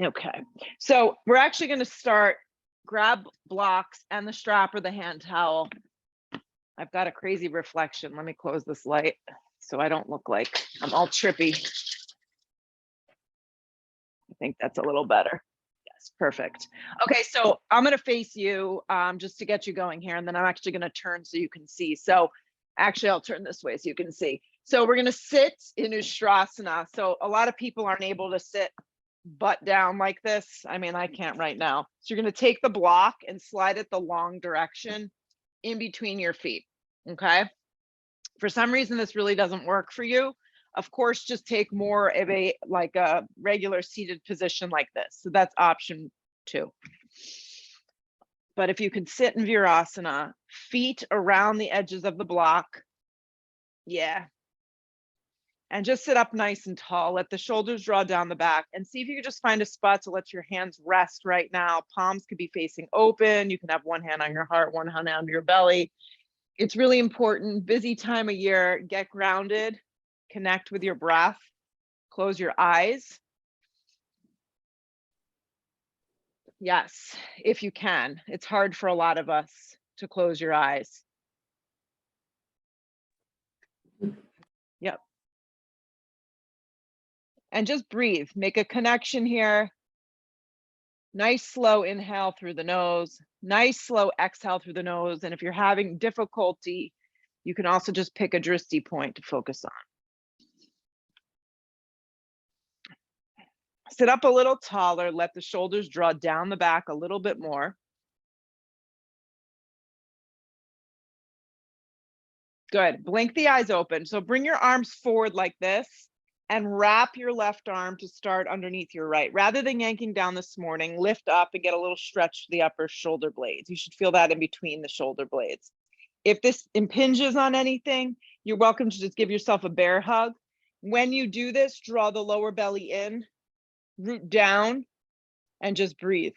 Okay, so we're actually going to start, grab blocks and the strap or the hand towel. I've got a crazy reflection. Let me close this light so I don't look like I'm all trippy. I think that's a little better. Yes, perfect. Okay, so I'm going to face you just to get you going here, and then I'm actually going to turn so you can see. So actually, I'll turn this way so you can see. So we're going to sit in Ustrasana. So a lot of people aren't able to sit butt down like this. I mean, I can't right now. So you're going to take the block and slide it the long direction in between your feet. Okay. For some reason, this really doesn't work for you. Of course, just take more of a like a regular seated position like this. So that's option 2. But if you can sit in Virasana, feet around the edges of the block. Yeah. And just sit up nice and tall. Let the shoulders draw down the back, and see if you can just find a spot to let your hands rest right now. Palms could be facing open. You can have one hand on your heart, one hand on your belly. It's really important. Busy time of year. Get grounded. Connect with your breath. Close your eyes. Yes, if you can. It's hard for a lot of us to close your eyes. Yep. And just breathe. Make a connection here. Nice slow inhale through the nose. Nice slow exhale through the nose. And if you're having difficulty, you can also just pick a drishti point to focus on. Sit up a little taller. Let the shoulders draw down the back a little bit more. Good. Blink the eyes open. So bring your arms forward like this and wrap your left arm to start underneath your right. Rather than yanking down this morning, lift up and get a little stretch to the upper shoulder blades. You should feel that in between the shoulder blades. If this impinges on anything, you're welcome to just give yourself a bear hug. When you do this, draw the lower belly in, root down, and just breathe.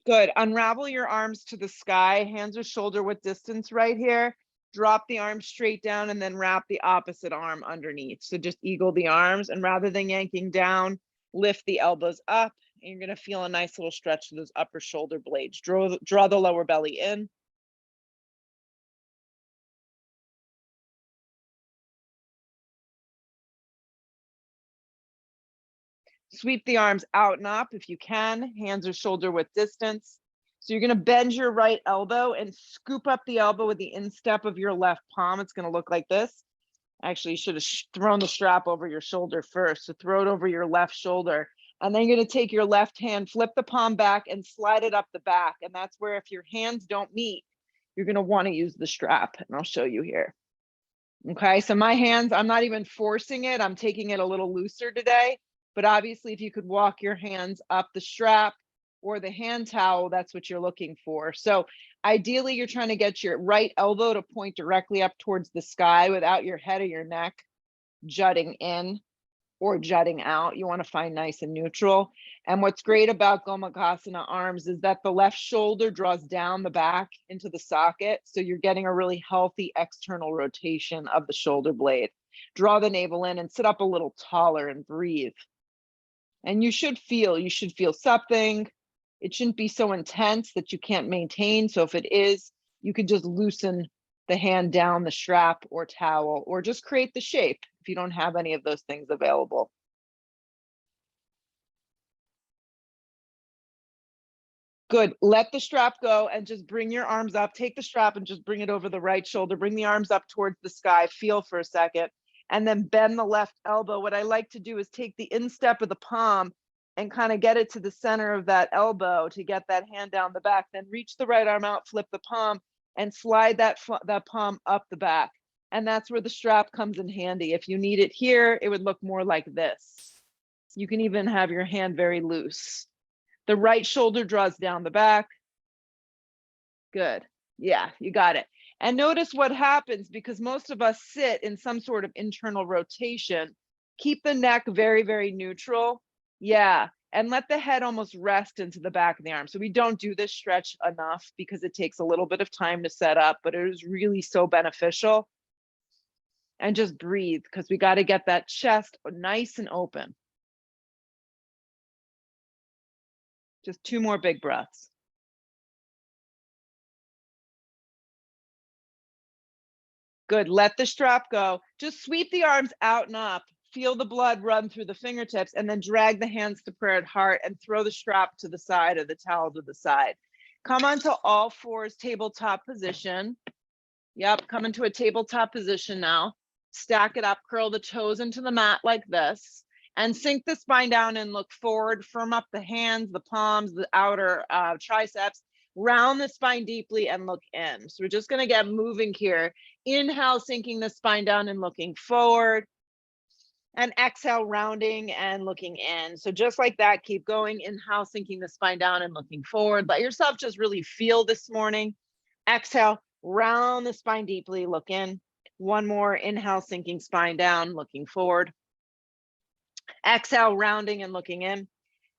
Good. Unravel your arms to the sky. Hands are shoulder width distance right here. Drop the arms straight down and then wrap the opposite arm underneath. So just eagle the arms, and rather than yanking down, lift the elbows up, and you're going to feel a nice little stretch to those upper shoulder blades. Draw the lower belly in. Sweep the arms out and up if you can. Hands are shoulder width distance. So you're going to bend your right elbow and scoop up the elbow with the instep of your left palm. It's going to look like this. Actually, you should have thrown the strap over your shoulder first. So throw it over your left shoulder. And then you're going to take your left hand, flip the palm back, and slide it up the back. And that's where, if your hands don't meet, you're going to want to use the strap. And I'll show you here. Okay, so my hands, I'm not even forcing it. I'm taking it a little looser today. But obviously, if you could walk your hands up the strap or the hand towel, that's what you're looking for. So ideally, you're trying to get your right elbow to point directly up towards the sky without your head or your neck jutting in or jutting out. You want to find nice and neutral. And what's great about Gomukhasana arms is that the left shoulder draws down the back into the socket. So you're getting a really healthy external rotation of the shoulder blade. Draw the navel in and sit up a little taller and breathe. And you should feel something. It shouldn't be so intense that you can't maintain. So if it is, you could just loosen the hand down the strap or towel, or just create the shape if you don't have any of those things available. Good. Let the strap go and just bring your arms up. Take the strap and just bring it over the right shoulder. Bring the arms up towards the sky. Feel for a second. And then bend the left elbow. What I like to do is take the instep of the palm and kind of get it to the center of that elbow to get that hand down the back. Then reach the right arm out, flip the palm, and slide that palm up the back. And that's where the strap comes in handy. If you need it here, it would look more like this. You can even have your hand very loose. The right shoulder draws down the back. Good. Yeah, you got it. And notice what happens, because most of us sit in some sort of internal rotation. Keep the neck very, very neutral. Yeah. And let the head almost rest into the back of the arm. So we don't do this stretch enough because it takes a little bit of time to set up, but it is really so beneficial. And just breathe, because we got to get that chest nice and open. Just 2 more big breaths. Good. Let the strap go. Just sweep the arms out and up. Feel the blood run through the fingertips, and then drag the hands to prayer at heart and throw the strap to the side or the towel to the side. Come onto all fours, tabletop position. Yep, come into a tabletop position now. Stack it up, curl the toes into the mat like this, and sink the spine down and look forward. Firm up the hands, the palms, the outer triceps. Round the spine deeply and look in. So we're just going to get moving here. Inhale, sinking the spine down and looking forward. And exhale, rounding and looking in. So just like that, keep going. Inhale, sinking the spine down and looking forward. Let yourself just really feel this morning. Exhale, round the spine deeply, look in. One more. Inhale, sinking spine down, looking forward. Exhale, rounding and looking in.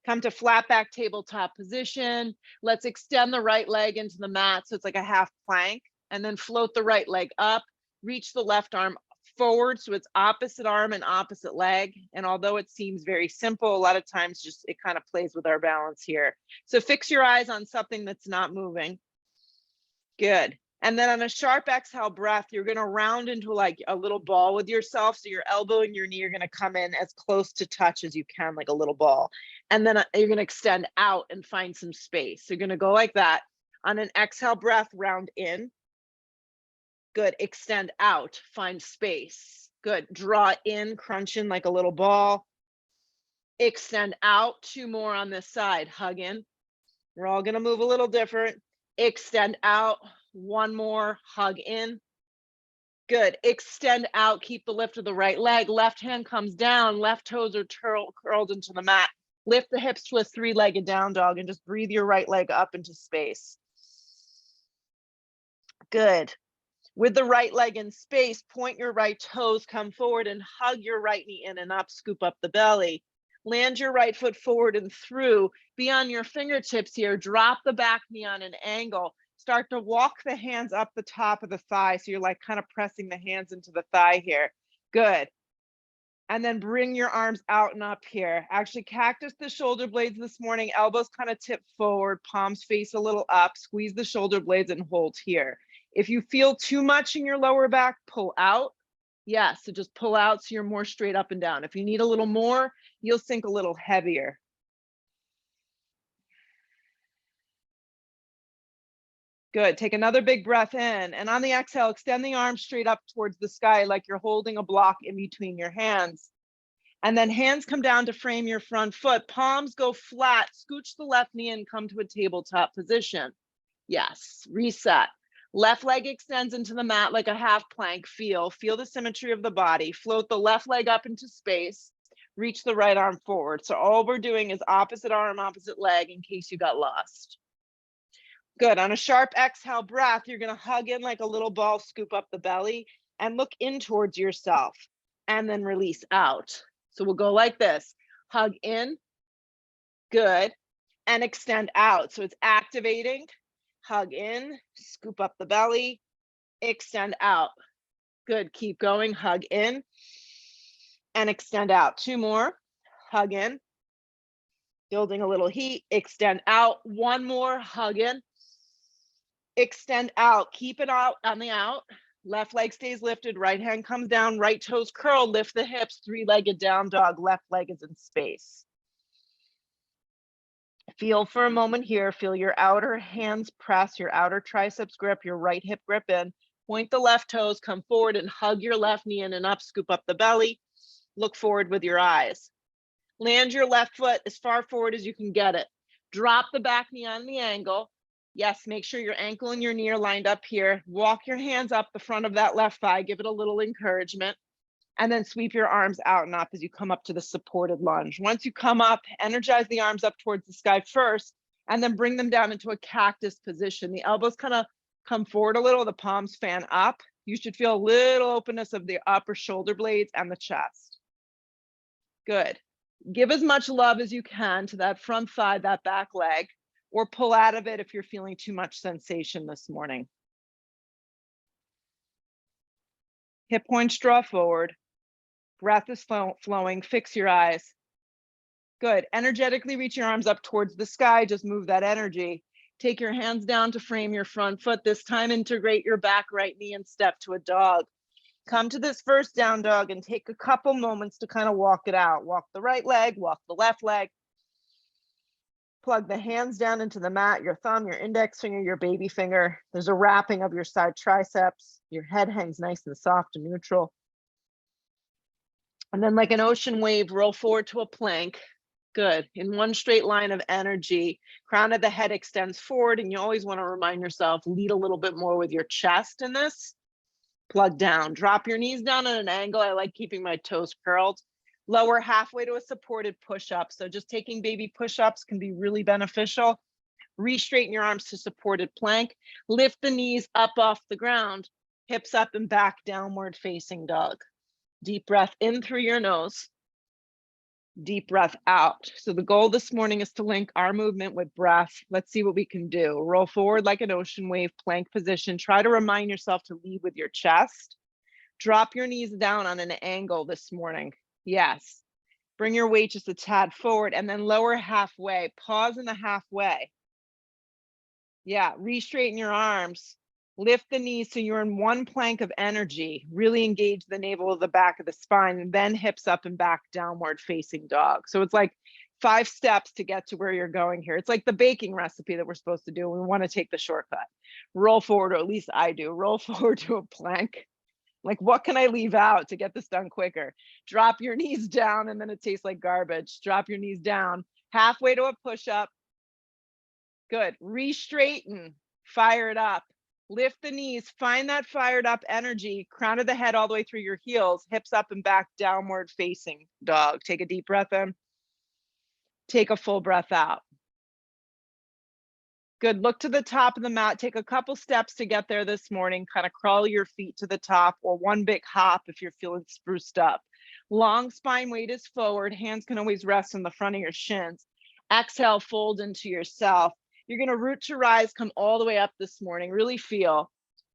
Come to flat back tabletop position. Let's extend the right leg into the mat so it's like a half plank, and then float the right leg up. Reach the left arm forward so it's opposite arm and opposite leg. And although it seems very simple, a lot of times just it kind of plays with our balance here. So fix your eyes on something that's not moving. Good. And then on a sharp exhale breath, you're going to round into like a little ball with yourself. So your elbow and your knee are going to come in as close to touch as you can, like a little ball. And then you're going to extend out and find some space. So you're going to go like that. On an exhale breath, round in. Good. Extend out, find space. Good. Draw in, crunch in like a little ball. Extend out. 2 more on this side. Hug in. We're all going to move a little different. Extend out. 1 more. Hug in. Good. Extend out. Keep the lift of the right leg. Left hand comes down. Left toes are curled into the mat. Lift the hips to a 3-legged down dog and just breathe your right leg up into space. Good. With the right leg in space, point your right toes, come forward and hug your right knee in and up, scoop up the belly. Land your right foot forward and through. Be on your fingertips here. Drop the back knee on an angle. Start to walk the hands up the top of the thigh. So you're like kind of pressing the hands into the thigh here. Good. And then bring your arms out and up here. Actually cactus the shoulder blades this morning. Elbows kind of tip forward, palms face a little up. Squeeze the shoulder blades and hold here. If you feel too much in your lower back, pull out. Yes, so just pull out so you're more straight up and down. If you need a little more, you'll sink a little heavier. Good. Take another big breath in. And on the exhale, extend the arms straight up towards the sky like you're holding a block in between your hands. And then hands come down to frame your front foot. Palms go flat. Scooch the left knee and come to a tabletop position. Yes. Reset. Left leg extends into the mat like a half plank. Feel the symmetry of the body. Float the left leg up into space. Reach the right arm forward. So all we're doing is opposite arm, opposite leg in case you got lost. Good. On a sharp exhale breath, you're going to hug in like a little ball, scoop up the belly and look in towards yourself and then release out. So we'll go like this. Hug in. Good. And extend out. So it's activating. Hug in, scoop up the belly, extend out. Good. Keep going. Hug in and extend out. 2 more. Hug in. Building a little heat. Extend out. 1 more. Hug in. Extend out. Keep it out on the out. Left leg stays lifted. Right hand comes down. Right toes curl. Lift the hips. 3-legged down dog. Left leg is in space. Feel for a moment here. Feel your outer hands press, your outer triceps grip, your right hip grip in. Point the left toes, come forward and hug your left knee in and up, scoop up the belly. Look forward with your eyes. Land your left foot as far forward as you can get it. Drop the back knee on the angle. Yes, make sure your ankle and your knee are lined up here. Walk your hands up the front of that left thigh. Give it a little encouragement. And then sweep your arms out and up as you come up to the supported lunge. Once you come up, energize the arms up towards the sky first, and then bring them down into a cactus position. The elbows kind of come forward a little, the palms fan up. You should feel a little openness of the upper shoulder blades and the chest. Good. Give as much love as you can to that front thigh, that back leg, or pull out of it if you're feeling too much sensation this morning. Hip points draw forward. Breath is flowing. Fix your eyes. Good. Energetically reach your arms up towards the sky. Just move that energy. Take your hands down to frame your front foot. This time, integrate your back right knee and step to a dog. Come to this first down dog and take a couple moments to kind of walk it out. Walk the right leg, walk the left leg. Plug the hands down into the mat, your thumb, your index finger, your baby finger. There's a wrapping of your side triceps. Your head hangs nice and soft and neutral. And then like an ocean wave, roll forward to a plank. Good. In one straight line of energy, crown of the head extends forward, and you always want to remind yourself, lead a little bit more with your chest in this. Plug down. Drop your knees down at an angle. I like keeping my toes curled. Lower halfway to a supported push-up. So just taking baby push-ups can be really beneficial. Re-straighten your arms to supported plank. Lift the knees up off the ground. Hips up and back, downward facing dog. Deep breath in through your nose. Deep breath out. So the goal this morning is to link our movement with breath. Let's see what we can do. Roll forward like an ocean wave, plank position. Try to remind yourself to lead with your chest. Drop your knees down on an angle this morning. Yes. Bring your weight just a tad forward and then lower halfway. Pause in the halfway. Yeah, re-straighten your arms. Lift the knees so you're in one plank of energy. Really engage the navel of the back of the spine, and then hips up and back, downward facing dog. So it's like 5 steps to get to where you're going here. It's like the baking recipe that we're supposed to do. We want to take the shortcut. Roll forward, or at least I do. Roll forward to a plank. Like, what can I leave out to get this done quicker? Drop your knees down, and then it tastes like garbage. Drop your knees down. Halfway to a push-up. Good. Re-straighten. Fire it up. Lift the knees, find that fired up energy, crown of the head all the way through your heels, hips up and back, downward facing dog. Take a deep breath in. Take a full breath out. Good. Look to the top of the mat. Take a couple steps to get there this morning. Kind of crawl your feet to the top, or one big hop if you're feeling spruced up. Long spine weight is forward. Hands can always rest on the front of your shins. Exhale, fold into yourself. You're going to root to rise, come all the way up this morning. Really feel.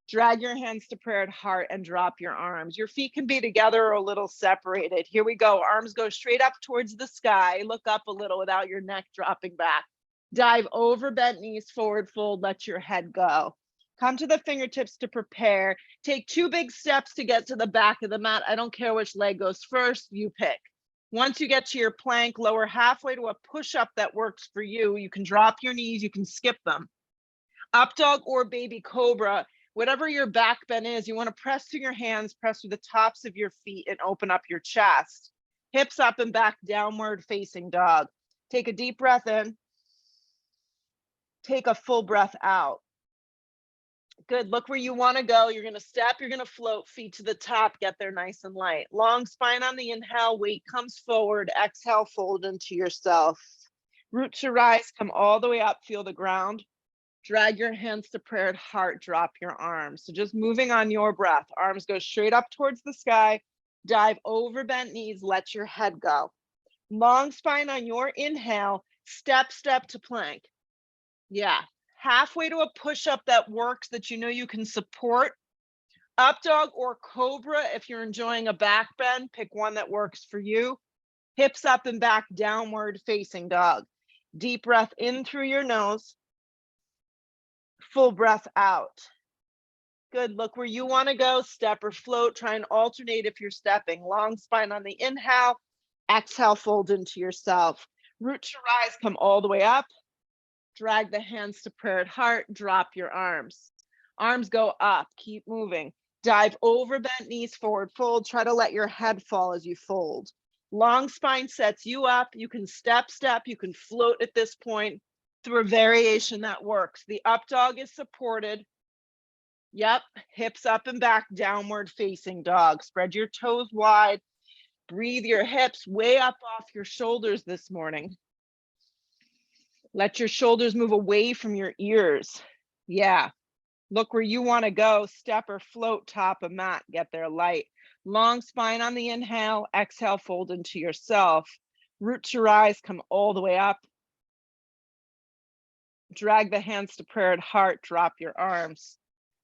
Drag your hands to prayer at heart and drop your arms. Your feet can be together or a little separated. Here we go. Arms go straight up towards the sky. Look up a little without your neck dropping back. Dive over, bent knees, forward fold. Let your head go. Come to the fingertips to prepare. Take 2 big steps to get to the back of the mat. I don't care which leg goes first. You pick. Once you get to your plank, lower halfway to a push-up that works for you. You can drop your knees, you can skip them. Up dog or baby cobra, whatever your back bend is, you want to press through your hands, press through the tops of your feet and open up your chest. Hips up and back, downward facing dog. Take a deep breath in. Take a full breath out. Good. Look where you want to go. You're going to step, you're going to float, feet to the top, get there nice and light. Long spine on the inhale, weight comes forward, exhale, fold into yourself. Root to rise, come all the way up, feel the ground. Drag your hands to prayer at heart, drop your arms. So just moving on your breath. Arms go straight up towards the sky, dive over bent knees, let your head go. Long spine on your inhale, step to plank. Yeah. Halfway to a push-up that works, that you know you can support. Up dog or cobra, if you're enjoying a back bend, pick one that works for you. Hips up and back, downward facing dog. Deep breath in through your nose. Full breath out. Good. Look where you want to go. Step or float. Try and alternate if you're stepping. Long spine on the inhale. Exhale, fold into yourself. Root to rise, come all the way up. Drag the hands to prayer at heart, drop your arms. Arms go up, keep moving. Dive over bent knees, forward fold. Try to let your head fall as you fold. Long spine sets you up. You can step, you can float at this point through a variation that works. The up dog is supported. Yep, hips up and back, downward facing dog. Spread your toes wide. Breathe your hips way up off your shoulders this morning. Let your shoulders move away from your ears. Yeah. Look where you want to go. Step or float, top of mat. Get there light. Long spine on the inhale. Exhale, fold into yourself. Root to rise, come all the way up. Drag the hands to prayer at heart. Drop your arms.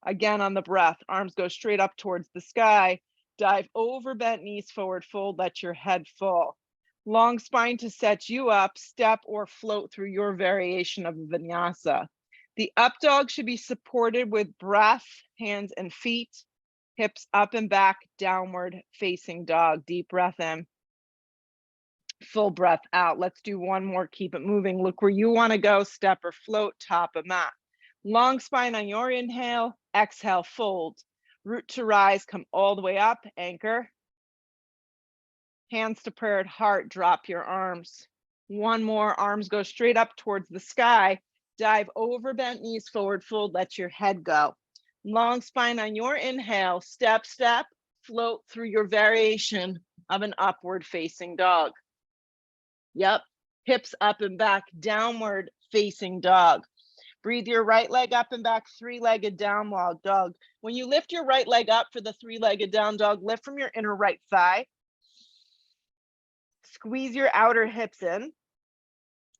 Again on the breath. Arms go straight up towards the sky. Dive over, bent knees, forward fold, let your head fall. Long spine to set you up, step or float through your variation of vinyasa. The up dog should be supported with breath, hands and feet, hips up and back, downward facing dog. Deep breath in, full breath out. Let's do one more, keep it moving. Look where you wanna go, step or float, top of mat. Long spine on your inhale, exhale, fold. Root to rise, come all the way up, anchor. Hands to prayer at heart, drop your arms. One more, arms go straight up towards the sky. Dive over, bent knees, forward fold, let your head go. Long spine on your inhale, step, step, float through your variation of an upward facing dog. Yep, hips up and back, downward facing dog. Breathe your right leg up and back, three-legged down dog. When you lift your right leg up for the three-legged down dog, lift from your inner right thigh. Squeeze your outer hips in,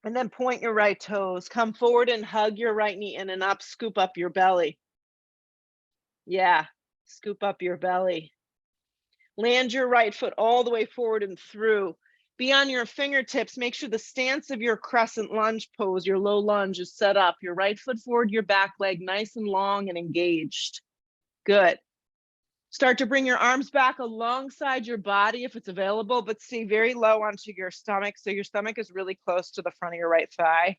and then point your right toes. Come forward and hug your right knee in and up, scoop up your belly. Yeah, scoop up your belly. Land your right foot all the way forward and through. Be on your fingertips. Make sure the stance of your crescent lunge pose, your low lunge, is set up. Your right foot forward, your back leg nice and long and engaged. Good. Start to bring your arms back alongside your body if it's available, but stay very low onto your stomach. So your stomach is really close to the front of your right thigh.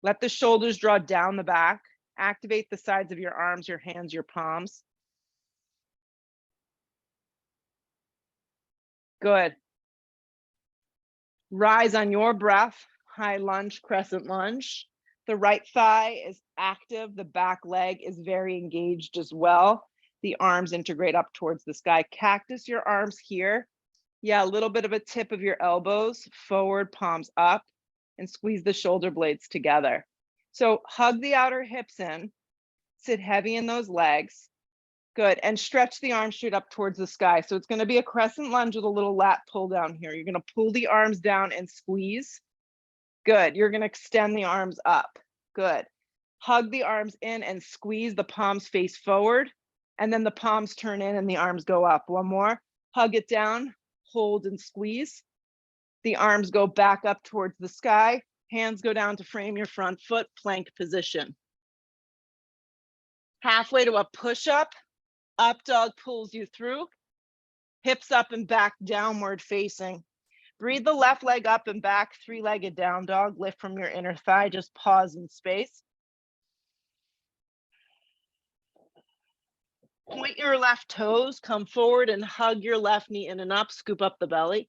Let the shoulders draw down the back. Activate the sides of your arms, your hands, your palms. Good. Rise on your breath, high lunge, crescent lunge. The right thigh is active. The back leg is very engaged as well. The arms integrate up towards the sky. Cactus your arms here. Yeah, a little bit of a tip of your elbows forward, palms up, and squeeze the shoulder blades together. So hug the outer hips in, sit heavy in those legs. Good, and stretch the arms straight up towards the sky. So it's gonna be a crescent lunge with a little lat pull down here. You're gonna pull the arms down and squeeze. Good, you're gonna extend the arms up. Good. Hug the arms in and squeeze, the palms face forward, and then the palms turn in and the arms go up. One more, hug it down, hold and squeeze. The arms go back up towards the sky, hands go down to frame your front foot, plank position. Halfway to a push-up, up dog pulls you through, hips up and back, downward facing. Breathe the left leg up and back, three-legged down dog, lift from your inner thigh, just pause in space. Point your left toes, come forward and hug your left knee in and up, scoop up the belly.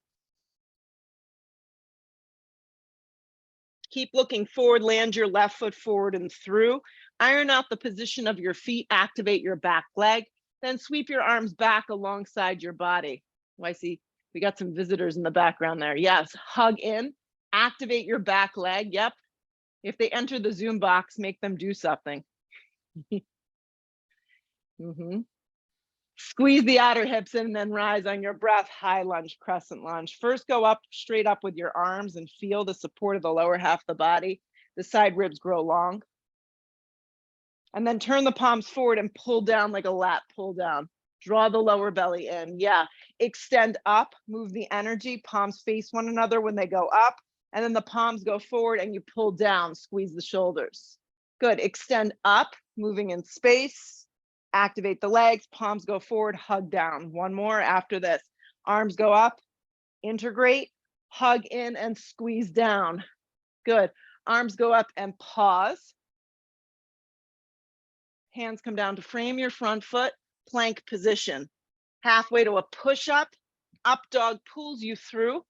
Keep looking forward, land your left foot forward and through. Iron out the position of your feet, activate your back leg, then sweep your arms back alongside your body. Oh, I see we got some visitors in the background there. Yes, hug in, activate your back leg. Yep. If they enter the Zoom box, make them do something. Squeeze the outer hips in and then rise on your breath, high lunge, crescent lunge. First go up, straight up with your arms and feel the support of the lower half of the body. The side ribs grow long. And then turn the palms forward and pull down like a lat pull down. Draw the lower belly in. Yeah, extend up, move the energy, palms face one another when they go up, and then the palms go forward and you pull down, squeeze the shoulders. Good, extend up, moving in space. Activate the legs, palms go forward, hug down. One more after this. Arms go up, integrate, hug in and squeeze down. Good. Arms go up and pause. Hands come down to frame your front foot, plank position. Halfway to a push-up, up dog pulls you through.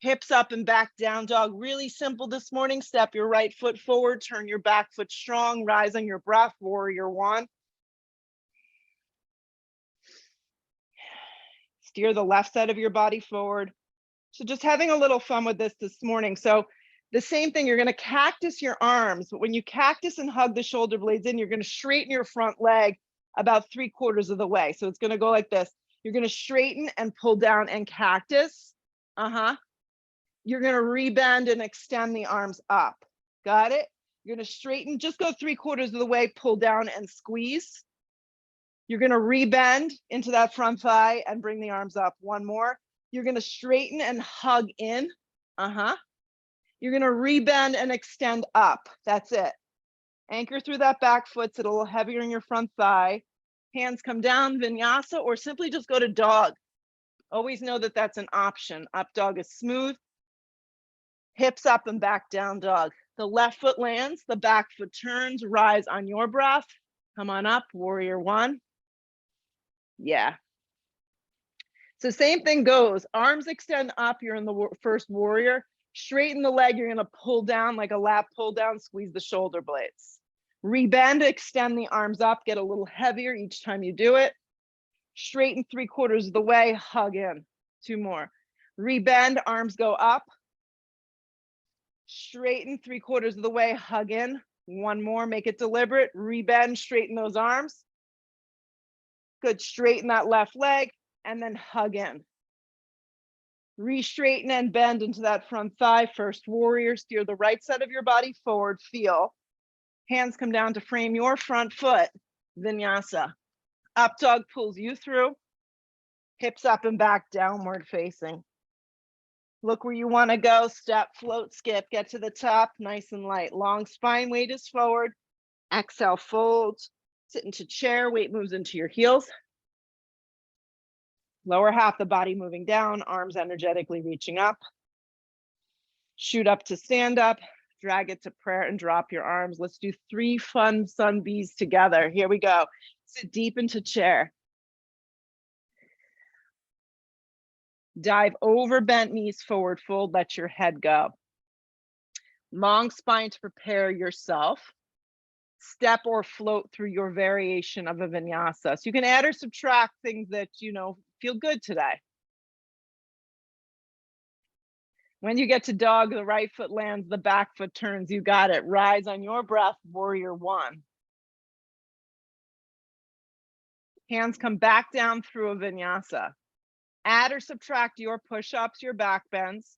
Hips up and back, down dog. Really simple this morning. Step your right foot forward, turn your back foot strong, rise on your breath, warrior one. Steer the left side of your body forward. So just having a little fun with this morning. So the same thing, you're gonna cactus your arms, but when you cactus and hug the shoulder blades in, you're gonna straighten your front leg about 3/4 of the way. So it's gonna go like this. You're gonna straighten and pull down and cactus. You're gonna rebend and extend the arms up. Got it? You're gonna straighten, just go 3/4 of the way, pull down and squeeze. You're gonna rebend into that front thigh and bring the arms up. One more. You're gonna straighten and hug in. You're gonna rebend and extend up. That's it. Anchor through that back foot, sit a little heavier in your front thigh. Hands come down, vinyasa, or simply just go to dog. Always know that that's an option. Up dog is smooth. Hips up and back down dog. The left foot lands, the back foot turns, rise on your breath. Come on up, warrior one. Yeah. So same thing goes. Arms extend up, you're in the first warrior. Straighten the leg, you're gonna pull down like a lat pull down, squeeze the shoulder blades. Rebend, extend the arms up, get a little heavier each time you do it. Straighten 3/4 of the way, hug in. 2 more. Rebend, arms go up. Straighten 3/4 of the way, hug in. 1 more, make it deliberate. Rebend, straighten those arms. Good, straighten that left leg and then hug in. Re-straighten and bend into that front thigh. First warrior, steer the right side of your body forward, feel. Hands come down to frame your front foot, vinyasa. Up dog pulls you through. Hips up and back, downward facing. Look where you wanna go, step, float, skip, get to the top, nice and light. Long spine, weight is forward. Exhale, fold. Sit into chair, weight moves into your heels. Lower half the body moving down, arms energetically reaching up. Shoot up to stand up, drag it to prayer and drop your arms. Let's do 3 fun sun bees together. Here we go. Sit deep into chair. Dive over bent knees, forward fold, let your head go. Long spine to prepare yourself. Step or float through your variation of a vinyasa. So you can add or subtract things that, feel good today. When you get to dog, the right foot lands, the back foot turns. You got it. Rise on your breath, warrior one. Hands come back down through a vinyasa. Add or subtract your push-ups, your back bends.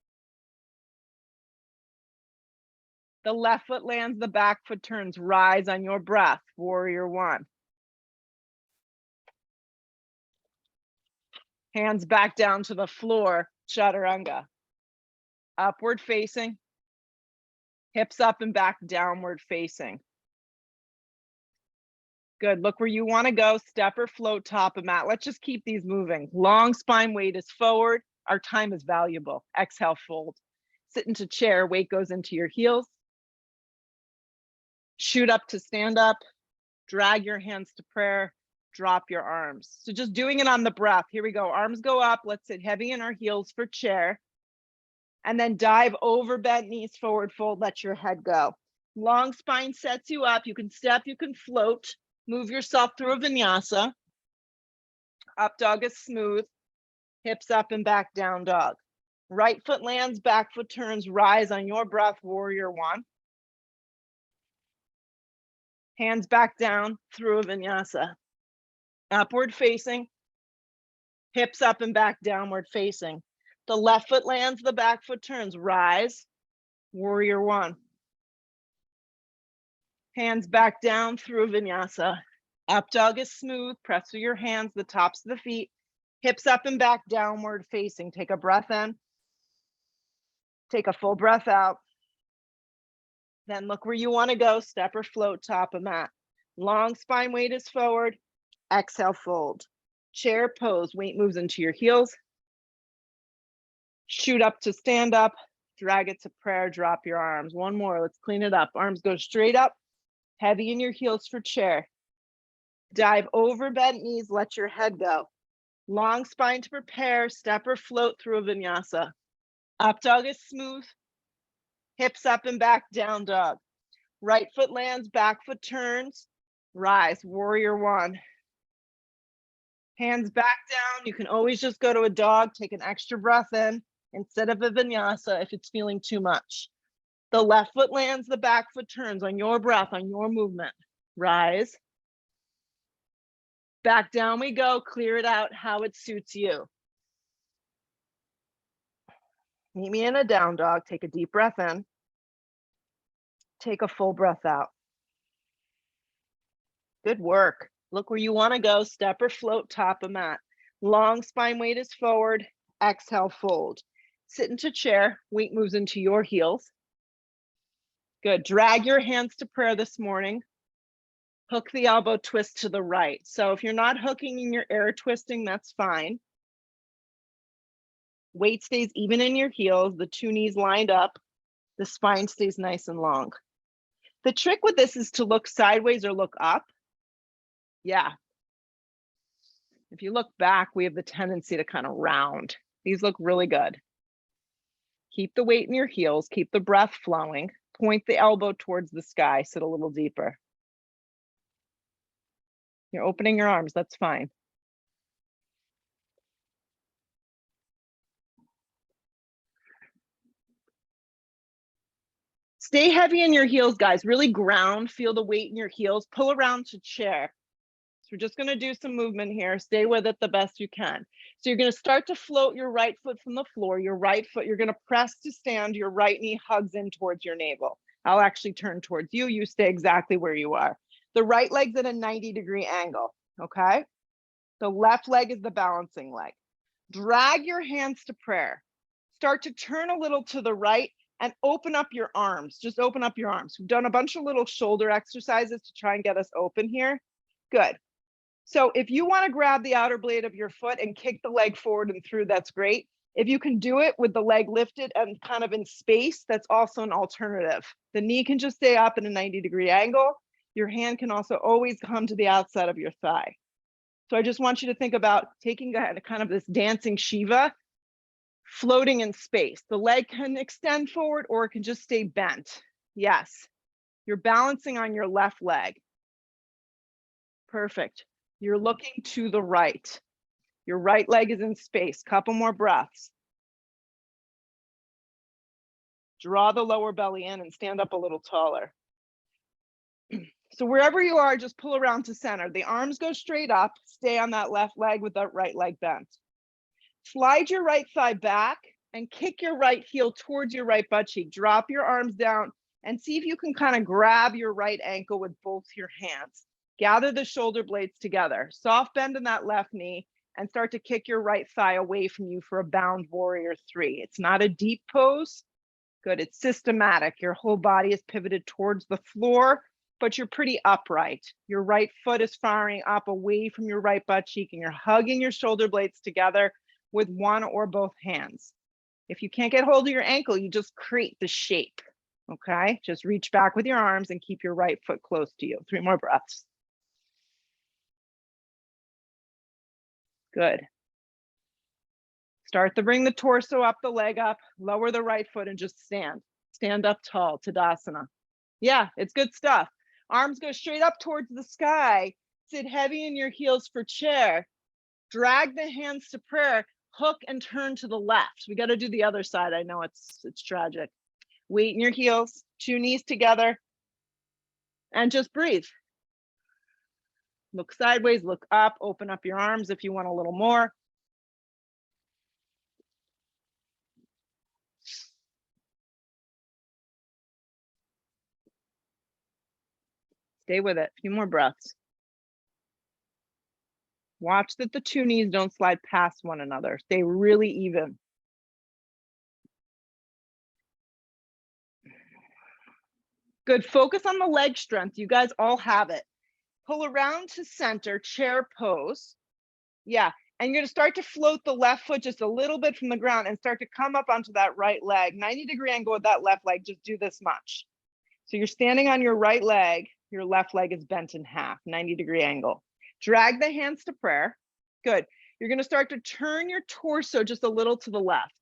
The left foot lands, the back foot turns. Rise on your breath, warrior one. Hands back down to the floor, chaturanga. Upward facing. Hips up and back, downward facing. Good, look where you wanna go, step or float, top of mat. Let's just keep these moving. Long spine, weight is forward. Our time is valuable. Exhale, fold. Sit into chair, weight goes into your heels. Shoot up to stand up. Drag your hands to prayer. Drop your arms. So just doing it on the breath. Here we go. Arms go up. Let's sit heavy in our heels for chair. And then dive over bent knees, forward fold. Let your head go. Long spine sets you up. You can step, you can float. Move yourself through a vinyasa. Up dog is smooth. Hips up and back, down dog. Right foot lands, back foot turns. Rise on your breath, warrior one. Hands back down through a vinyasa. Upward facing. Hips up and back, downward facing. The left foot lands, the back foot turns. Rise, warrior one. Hands back down through a vinyasa. Up dog is smooth. Press through your hands, the tops of the feet. Hips up and back, downward facing. Take a breath in. Take a full breath out. Then look where you want to go. Step or float, top of mat. Long spine, weight is forward. Exhale, fold. Chair pose, weight moves into your heels. Shoot up to stand up. Drag it to prayer, drop your arms. One more, let's clean it up. Arms go straight up. Heavy in your heels for chair. Dive over bent knees, let your head go. Long spine to prepare, step or float through a vinyasa. Up dog is smooth. Hips up and back, down dog. Right foot lands, back foot turns. Rise, warrior one. Hands back down. You can always just go to a dog, take an extra breath in instead of a vinyasa if it's feeling too much. The left foot lands, the back foot turns on your breath, on your movement. Rise. Back down we go, clear it out how it suits you. Meet me in a down dog, take a deep breath in. Take a full breath out. Good work. Look where you want to go, step or float, top of mat. Long spine weight is forward, exhale, fold. Sit into chair, weight moves into your heels. Good, drag your hands to prayer this morning. Hook the elbow, twist to the right. So if you're not hooking and you're air twisting, that's fine. Weight stays even in your heels, the two knees lined up, the spine stays nice and long. The trick with this is to look sideways or look up. Yeah. If you look back, we have the tendency to kind of round. These look really good. Keep the weight in your heels, keep the breath flowing, point the elbow towards the sky, sit a little deeper. You're opening your arms, that's fine. Stay heavy in your heels, guys. Really ground, feel the weight in your heels. Pull around to chair. So we're just gonna do some movement here. Stay with it the best you can. So you're gonna start to float your right foot from the floor. Your right foot, you're gonna press to stand. Your right knee hugs in towards your navel. I'll actually turn towards you. You stay exactly where you are. The right leg's at a 90-degree angle, okay? The left leg is the balancing leg. Drag your hands to prayer. Start to turn a little to the right and open up your arms. Just open up your arms. We've done a bunch of little shoulder exercises to try and get us open here. Good. So if you want to grab the outer blade of your foot and kick the leg forward and through, that's great. If you can do it with the leg lifted and kind of in space, that's also an alternative. The knee can just stay up in a 90-degree angle. Your hand can also always come to the outside of your thigh. So I just want you to think about taking kind of this dancing Shiva, floating in space. The leg can extend forward or it can just stay bent. Yes, you're balancing on your left leg. Perfect. You're looking to the right. Your right leg is in space. Couple more breaths. Draw the lower belly in and stand up a little taller. So wherever you are, just pull around to center. The arms go straight up. Stay on that left leg with that right leg bent. Slide your right thigh back and kick your right heel towards your right butt cheek. Drop your arms down and see if you can kind of grab your right ankle with both your hands. Gather the shoulder blades together. Soft bend in that left knee and start to kick your right thigh away from you for a bound warrior 3. It's not a deep pose. Good, it's systematic. Your whole body is pivoted towards the floor, but you're pretty upright. Your right foot is firing up away from your right butt cheek and you're hugging your shoulder blades together with one or both hands. If you can't get hold of your ankle, you just create the shape, okay? Just reach back with your arms and keep your right foot close to you. 3 more breaths. Good. Start to bring the torso up, the leg up, lower the right foot and just stand. Stand up tall, Tadasana. Yeah, it's good stuff. Arms go straight up towards the sky. Sit heavy in your heels for chair. Drag the hands to prayer. Hook and turn to the left. We got to do the other side. I know it's tragic. Weight in your heels, 2 knees together, and just breathe. Look sideways, look up, open up your arms if you want a little more. Stay with it. A few more breaths. Watch that the 2 knees don't slide past one another. Stay really even. Good. Focus on the leg strength. You guys all have it. Pull around to center, chair pose. Yeah. And you're going to start to float the left foot just a little bit from the ground and start to come up onto that right leg. 90-degree angle with that left leg. Just do this much. So you're standing on your right leg. Your left leg is bent in half, 90-degree angle. Drag the hands to prayer. Good. You're going to start to turn your torso just a little to the left.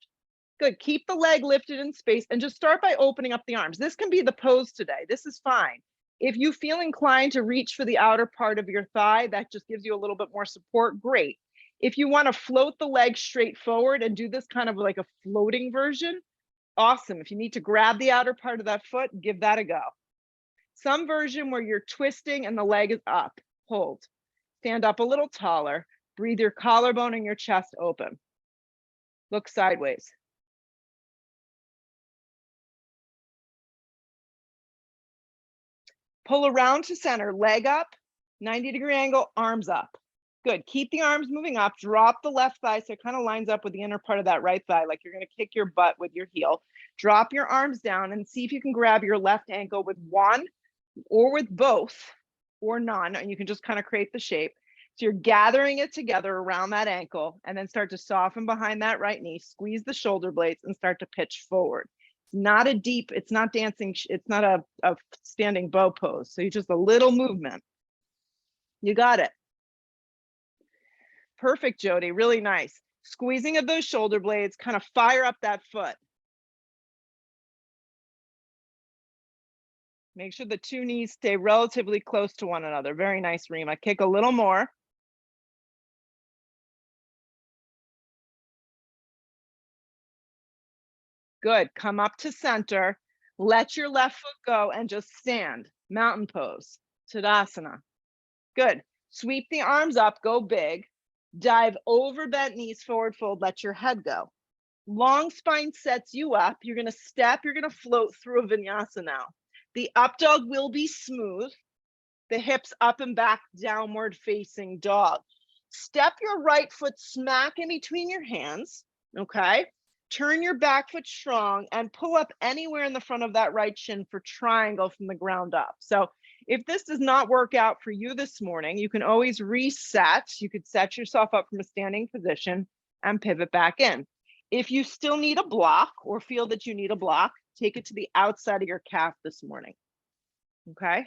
Good. Keep the leg lifted in space and just start by opening up the arms. This can be the pose today. This is fine. If you feel inclined to reach for the outer part of your thigh, that just gives you a little bit more support. Great. If you want to float the leg straight forward and do this kind of like a floating version, awesome. If you need to grab the outer part of that foot, give that a go. Some version where you're twisting and the leg is up. Hold. Stand up a little taller. Breathe your collarbone and your chest open. Look sideways. Pull around to center, leg up, 90-degree angle, arms up. Good. Keep the arms moving up. Drop the left thigh so it kind of lines up with the inner part of that right thigh, like you're going to kick your butt with your heel. Drop your arms down and see if you can grab your left ankle with one or with both or none, and you can just kind of create the shape. So you're gathering it together around that ankle and then start to soften behind that right knee, squeeze the shoulder blades and start to pitch forward. It's not a deep, it's not dancing, it's not a standing bow pose. So you just a little movement. You got it. Perfect, Jody. Really nice. Squeezing of those shoulder blades, kind of fire up that foot. Make sure the two knees stay relatively close to one another. Very nice, Rima. Kick a little more. Good. Come up to center. Let your left foot go and just stand. Mountain pose. Tadasana. Good. Sweep the arms up. Go big. Dive over bent knees, forward fold. Let your head go. Long spine sets you up. You're going to step. You're going to float through a vinyasa now. The up dog will be smooth. The hips up and back, downward facing dog. Step your right foot smack in between your hands. Okay. Turn your back foot strong and pull up anywhere in the front of that right shin for triangle from the ground up. So if this does not work out for you this morning, you can always reset. You could set yourself up from a standing position and pivot back in. If you still need a block or feel that you need a block, take it to the outside of your calf this morning. Okay.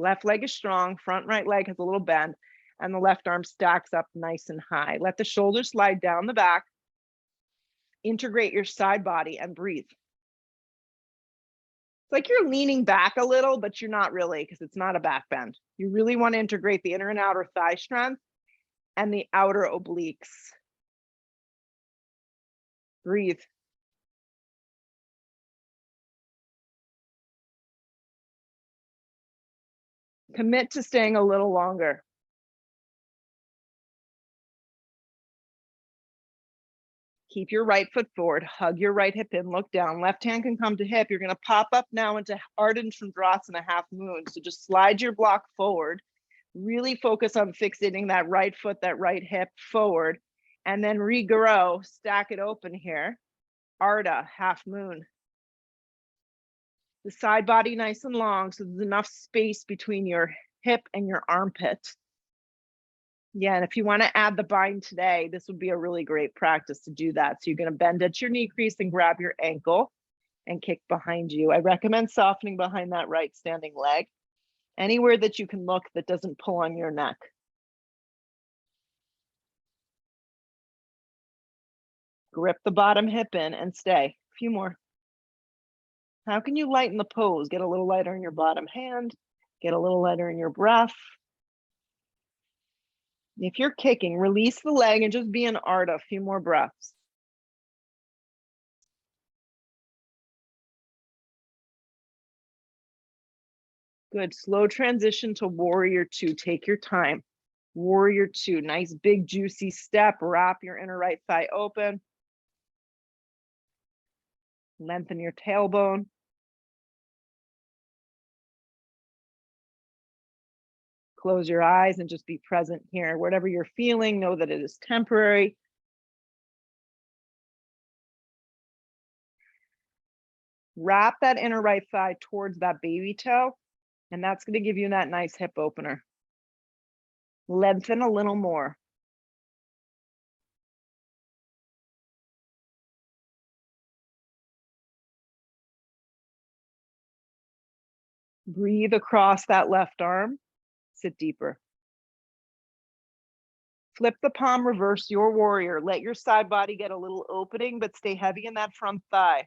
Left leg is strong, front right leg has a little bend, and the left arm stacks up nice and high. Let the shoulders slide down the back. Integrate your side body and breathe. It's like you're leaning back a little, but you're not really, because it's not a back bend. You really want to integrate the inner and outer thigh strength and the outer obliques. Breathe. Commit to staying a little longer. Keep your right foot forward, hug your right hip in, look down. Left hand can come to hip. You're going to pop up now into Ardha Chandrasana, half moon. So just slide your block forward. Really focus on fixating that right foot, that right hip forward, and then regrow, stack it open here. Ardha, half moon. The side body nice and long, so there's enough space between your hip and your armpit. Yeah, and if you want to add the bind today, this would be a really great practice to do that. So you're going to bend at your knee crease and grab your ankle and kick behind you. I recommend softening behind that right standing leg. Anywhere that you can look that doesn't pull on your neck. Grip the bottom hip in and stay. A few more. How can you lighten the pose? Get a little lighter in your bottom hand. Get a little lighter in your breath. If you're kicking, release the leg and just be in Ardha. A few more breaths. Good. Slow transition to warrior two. Take your time. Warrior two. Nice big juicy step. Wrap your inner right thigh open. Lengthen your tailbone. Close your eyes and just be present here. Whatever you're feeling, know that it is temporary. Wrap that inner right thigh towards that baby toe, and that's going to give you that nice hip opener. Lengthen a little more. Breathe across that left arm. Sit deeper. Flip the palm, reverse your warrior. Let your side body get a little opening, but stay heavy in that front thigh.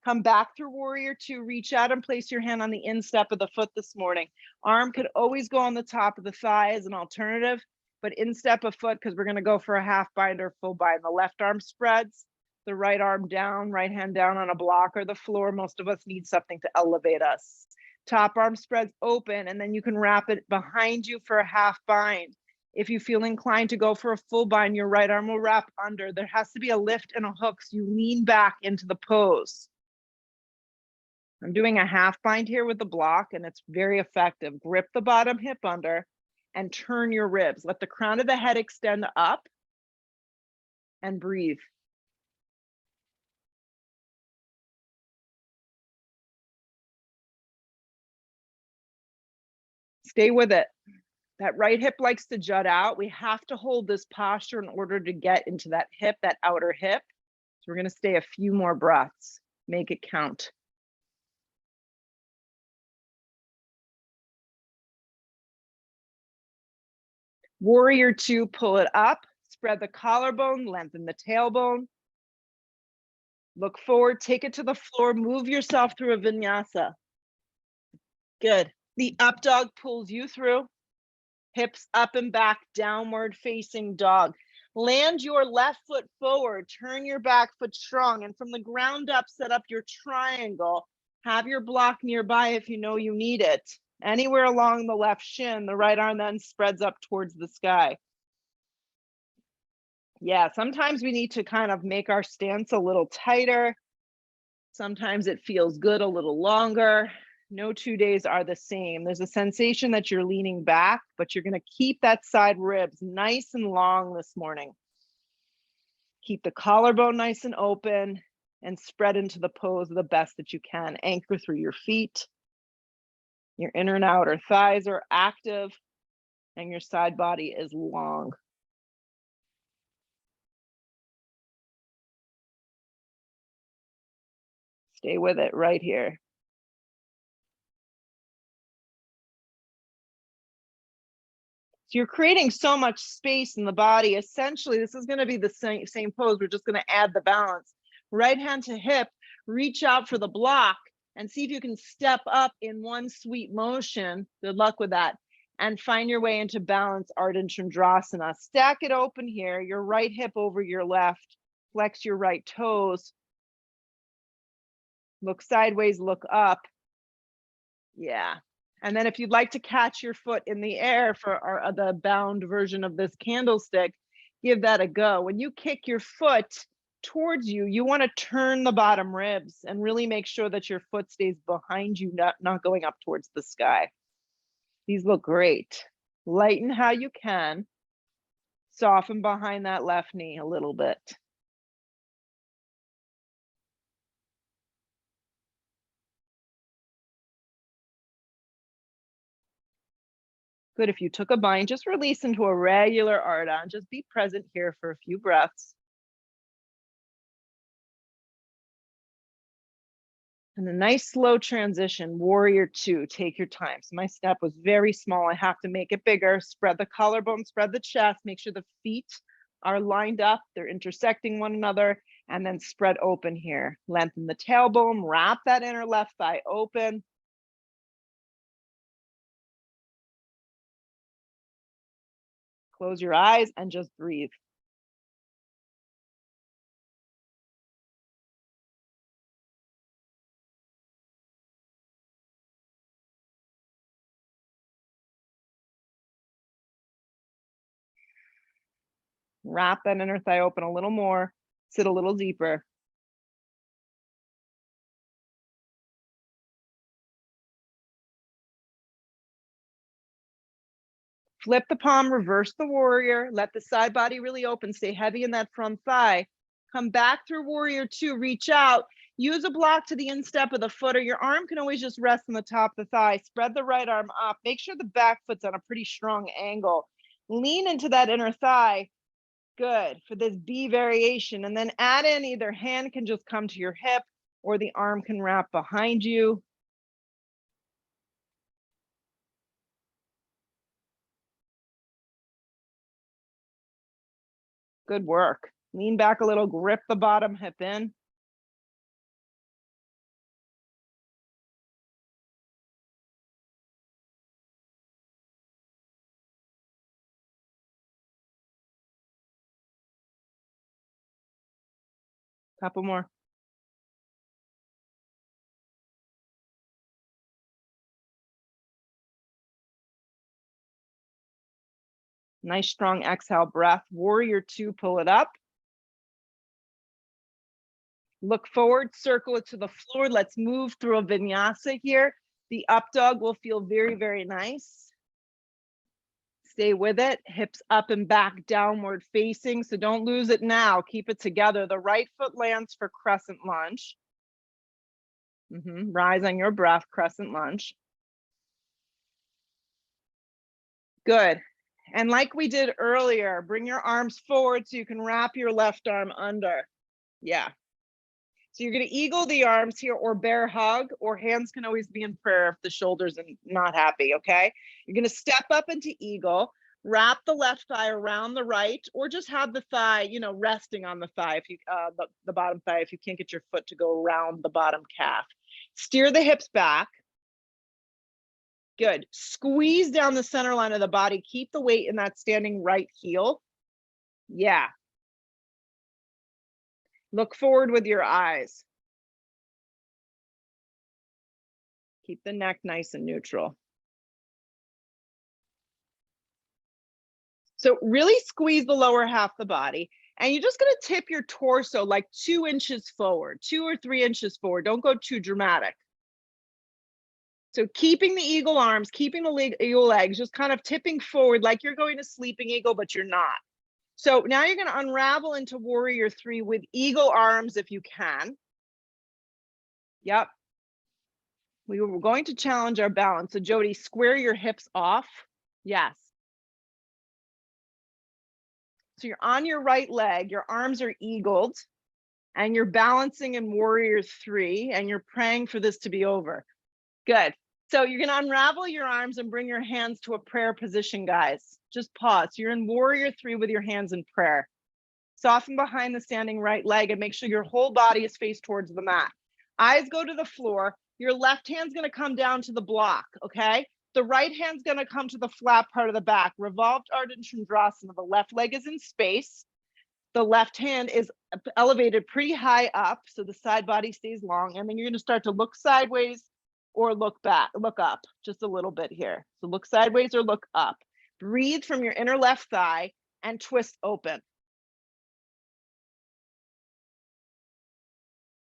Come back through warrior two. Reach out and place your hand on the instep of the foot this morning. Arm could always go on the top of the thigh as an alternative, but instep of foot, because we're going to go for a half bind or full bind. The left arm spreads, the right arm down, right hand down on a block or the floor. Most of us need something to elevate us. Top arm spreads open, and then you can wrap it behind you for a half bind. If you feel inclined to go for a full bind, your right arm will wrap under. There has to be a lift and a hook, so you lean back into the pose. I'm doing a half bind here with the block, and it's very effective. Grip the bottom hip under, and turn your ribs. Let the crown of the head extend up and breathe. Stay with it. That right hip likes to jut out. We have to hold this posture in order to get into that hip, that outer hip. So we're going to stay a few more breaths. Make it count. Warrior two, pull it up, spread the collarbone, lengthen the tailbone. Look forward, take it to the floor, move yourself through a vinyasa. Good. The up dog pulls you through. Hips up and back, downward facing dog. Land your left foot forward, turn your back foot strong, and from the ground up, set up your triangle. Have your block nearby if you know you need it. Anywhere along the left shin, the right arm then spreads up towards the sky. Yeah, sometimes we need to kind of make our stance a little tighter. Sometimes it feels good a little longer. No 2 days are the same. There's a sensation that you're leaning back, but you're going to keep that side ribs nice and long this morning. Keep the collarbone nice and open and spread into the pose the best that you can. Anchor through your feet. Your inner and outer thighs are active and your side body is long. Stay with it right here. So you're creating so much space in the body. Essentially, this is going to be the same pose. We're just going to add the balance. Right hand to hip, reach out for the block and see if you can step up in one sweet motion. Good luck with that. And find your way into balance, Ardha Chandrasana. Stack it open here, your right hip over your left. Flex your right toes. Look sideways, look up. Yeah. And then if you'd like to catch your foot in the air for the bound version of this candlestick, give that a go. When you kick your foot towards you, you want to turn the bottom ribs and really make sure that your foot stays behind you, not going up towards the sky. These look great. Lighten how you can. Soften behind that left knee a little bit. Good. If you took a bind, just release into a regular Ardha and just be present here for a few breaths. And a nice slow transition, warrior two, take your time. So my step was very small. I have to make it bigger. Spread the collarbone, spread the chest, make sure the feet are lined up. They're intersecting one another, and then spread open here. Lengthen the tailbone, wrap that inner left thigh open. Close your eyes and just breathe. Wrap that inner thigh open a little more. Sit a little deeper. Flip the palm, reverse the warrior. Let the side body really open. Stay heavy in that front thigh. Come back through warrior two. Reach out. Use a block to the instep of the foot, or your arm can always just rest on the top of the thigh. Spread the right arm up. Make sure the back foot's on a pretty strong angle. Lean into that inner thigh. Good for this B variation. And then add in either hand can just come to your hip or the arm can wrap behind you. Good work. Lean back a little, grip the bottom hip in. Couple more. Nice strong exhale breath. Warrior two, pull it up. Look forward, circle it to the floor. Let's move through a vinyasa here. The up dog will feel very, very nice. Stay with it. Hips up and back, downward facing. So don't lose it now. Keep it together. The right foot lands for crescent lunge. Rise on your breath, crescent lunge. Good. And like we did earlier, bring your arms forward so you can wrap your left arm under. Yeah. So you're going to eagle the arms here, or bear hug, or hands can always be in prayer if the shoulders are not happy, okay? You're going to step up into eagle, wrap the left thigh around the right, or just have the thigh, you know, resting on the thigh, if you the bottom thigh, if you can't get your foot to go around the bottom calf. Steer the hips back. Good. Squeeze down the center line of the body. Keep the weight in that standing right heel. Yeah. Look forward with your eyes. Keep the neck nice and neutral. So really squeeze the lower half of the body, and you're just going to tip your torso like 2 inches forward, 2 or 3 inches forward. Don't go too dramatic. So keeping the eagle arms, keeping the eagle legs, just kind of tipping forward like you're going to sleeping eagle, but you're not. So now you're going to unravel into warrior 3 with eagle arms if you can. Yep. We were going to challenge our balance. So Jody, square your hips off. Yes. So you're on your right leg, your arms are eagled, and you're balancing in warrior 3, and you're praying for this to be over. Good. So you're going to unravel your arms and bring your hands to a prayer position, guys. Just pause. You're in warrior 3 with your hands in prayer. Soften behind the standing right leg and make sure your whole body is faced towards the mat. Eyes go to the floor. Your left hand's going to come down to the block, okay? The right hand's going to come to the flat part of the back. Revolved Ardha Chandrasana. The left leg is in space. The left hand is elevated pretty high up, so the side body stays long. And then you're going to start to look sideways or look back, look up just a little bit here. So look sideways or look up. Breathe from your inner left thigh and twist open.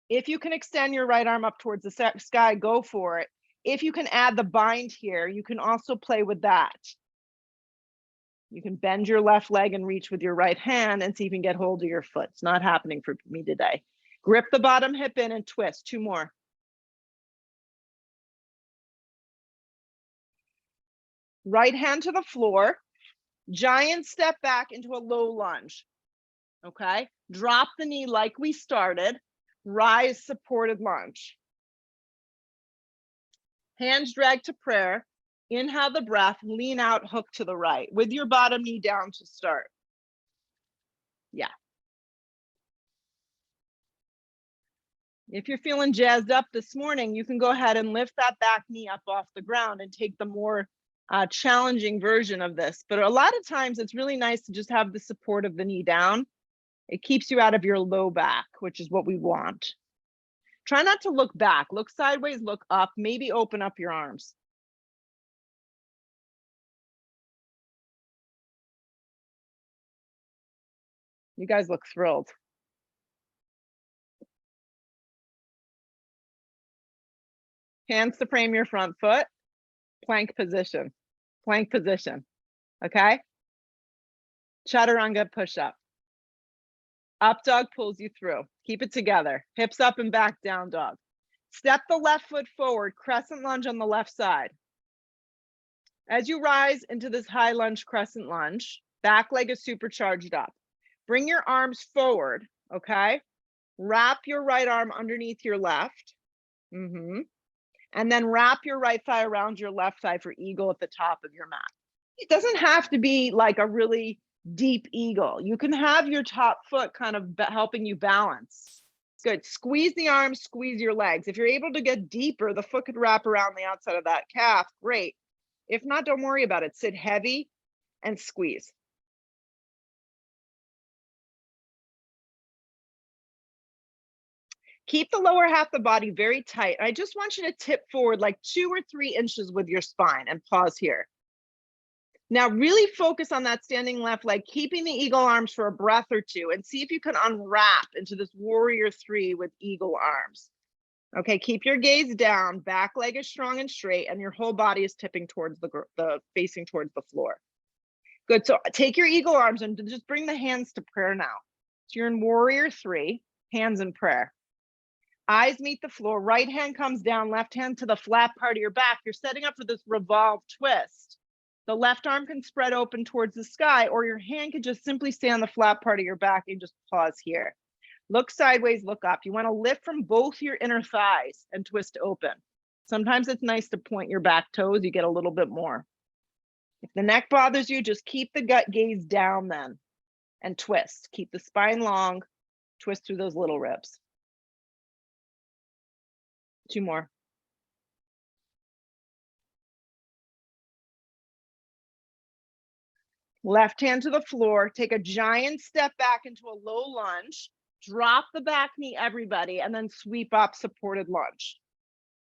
If you can extend your right arm up towards the sky, go for it. If you can add the bind here, you can also play with that. You can bend your left leg and reach with your right hand and see if you can get hold of your foot. It's not happening for me today. Grip the bottom hip in and twist. 2 more. Right hand to the floor. Giant step back into a low lunge. Okay. Drop the knee like we started. Rise supported lunge. Hands drag to prayer. Inhale the breath, lean out, hook to the right with your bottom knee down to start. Yeah. If you're feeling jazzed up this morning, you can go ahead and lift that back knee up off the ground and take the more challenging version of this. But a lot of times it's really nice to just have the support of the knee down. It keeps you out of your low back, which is what we want. Try not to look back. Look sideways, look up, maybe open up your arms. You guys look thrilled. Hands to frame your front foot. Plank position. Plank position. Okay? Chaturanga push up. Up dog pulls you through. Keep it together. Hips up and back, down dog. Step the left foot forward. Crescent lunge on the left side. As you rise into this high lunge crescent lunge, back leg is supercharged up. Bring your arms forward, okay? Wrap your right arm underneath your left. And then wrap your right thigh around your left thigh for eagle at the top of your mat. It doesn't have to be like a really deep eagle. You can have your top foot kind of helping you balance. Good. Squeeze the arms, squeeze your legs. If you're able to get deeper, the foot could wrap around the outside of that calf. Great. If not, don't worry about it. Sit heavy and squeeze. Keep the lower half of the body very tight. I just want you to tip forward like 2 or 3 inches with your spine and pause here. Now really focus on that standing left leg, keeping the eagle arms for a breath or 2, and see if you can unwrap into this warrior 3 with eagle arms. Okay, keep your gaze down, back leg is strong and straight, and your whole body is tipping towards the facing towards the floor. Good. So take your eagle arms and just bring the hands to prayer now. So you're in warrior 3, hands in prayer. Eyes meet the floor, right hand comes down, left hand to the flat part of your back. You're setting up for this revolve twist. The left arm can spread open towards the sky, or your hand could just simply stay on the flat part of your back and just pause here. Look sideways, look up. You want to lift from both your inner thighs and twist open. Sometimes it's nice to point your back toes, you get a little bit more. If the neck bothers you, just keep the gut gaze down then and twist. Keep the spine long, twist through those little ribs. 2 more. Left hand to the floor, take a giant step back into a low lunge, drop the back knee, everybody, and then sweep up, supported lunge.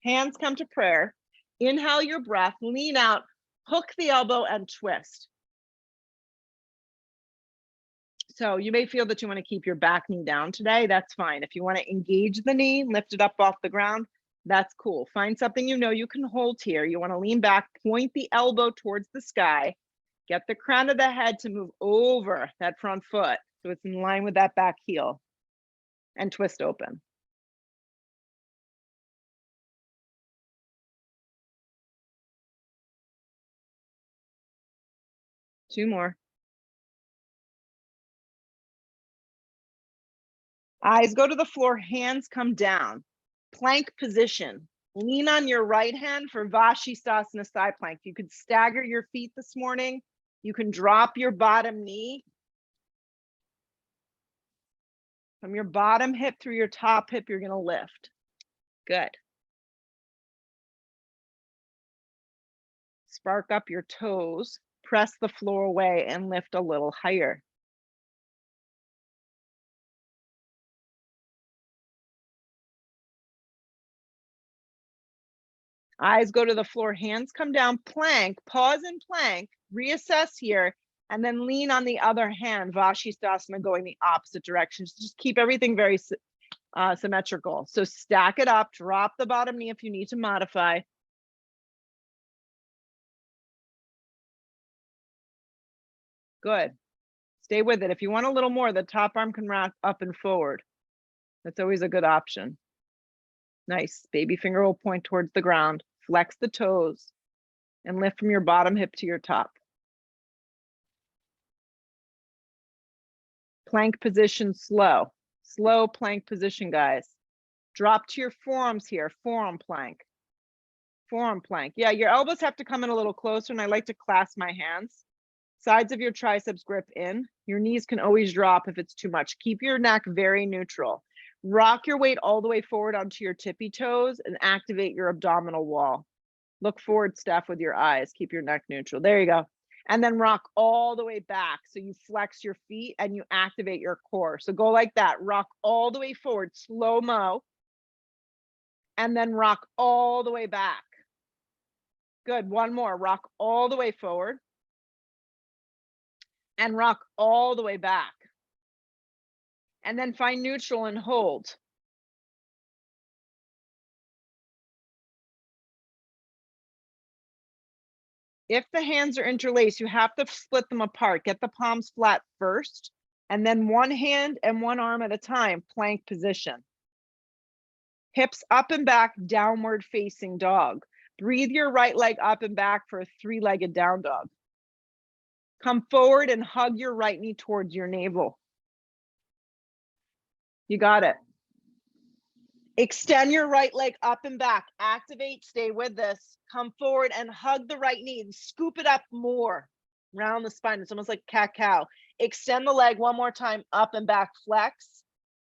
Hands come to prayer. Inhale your breath, lean out, hook the elbow and twist. So you may feel that you want to keep your back knee down today. That's fine. If you want to engage the knee, lift it up off the ground, that's cool. Find something you know you can hold here. You want to lean back, point the elbow towards the sky, get the crown of the head to move over that front foot so it's in line with that back heel, and twist open. Two more. Eyes go to the floor, hands come down. Plank position. Lean on your right hand for Vashisthasana side plank. You could stagger your feet this morning. You can drop your bottom knee. From your bottom hip through your top hip, you're gonna lift. Good. Spark up your toes, press the floor away and lift a little higher. Eyes go to the floor, hands come down, plank, pause in plank, reassess here, and then lean on the other hand, Vashisthasana going the opposite direction. Just keep everything very symmetrical. So stack it up, drop the bottom knee if you need to modify. Good. Stay with it. If you want a little more, the top arm can rock up and forward. That's always a good option. Nice. Baby finger will point towards the ground. Flex the toes and lift from your bottom hip to your top. Plank position slow. Slow plank position, guys. Drop to your forearms here. Forearm plank. Forearm plank. Yeah, your elbows have to come in a little closer, and I like to clasp my hands. Sides of your triceps grip in. Your knees can always drop if it's too much. Keep your neck very neutral. Rock your weight all the way forward onto your tippy toes and activate your abdominal wall. Look forward, Steph, with your eyes. Keep your neck neutral. There you go. And then rock all the way back. So you flex your feet and you activate your core. So go like that. Rock all the way forward, slow-mo. And then rock all the way back. Good. One more. Rock all the way forward. And rock all the way back. And then find neutral and hold. If the hands are interlaced, you have to split them apart. Get the palms flat first, and then one hand and one arm at a time, plank position. Hips up and back, downward facing dog. Breathe your right leg up and back for a 3-legged down dog. Come forward and hug your right knee towards your navel. You got it. Extend your right leg up and back. Activate, stay with this. Come forward and hug the right knee and scoop it up more. Round the spine. It's almost like cat-cow. Extend the leg one more time, up and back, flex.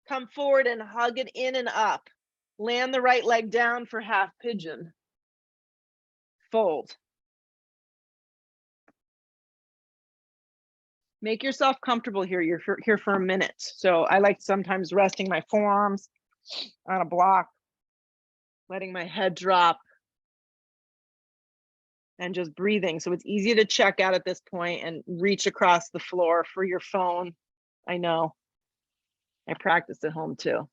Come forward and hug it in and up. Land the right leg down for half pigeon. Fold. Make yourself comfortable here. You're here for a minute. So I like sometimes resting my forearms on a block, letting my head drop, and just breathing. So it's easy to check out at this point and reach across the floor for your phone. I know. I practice at home too.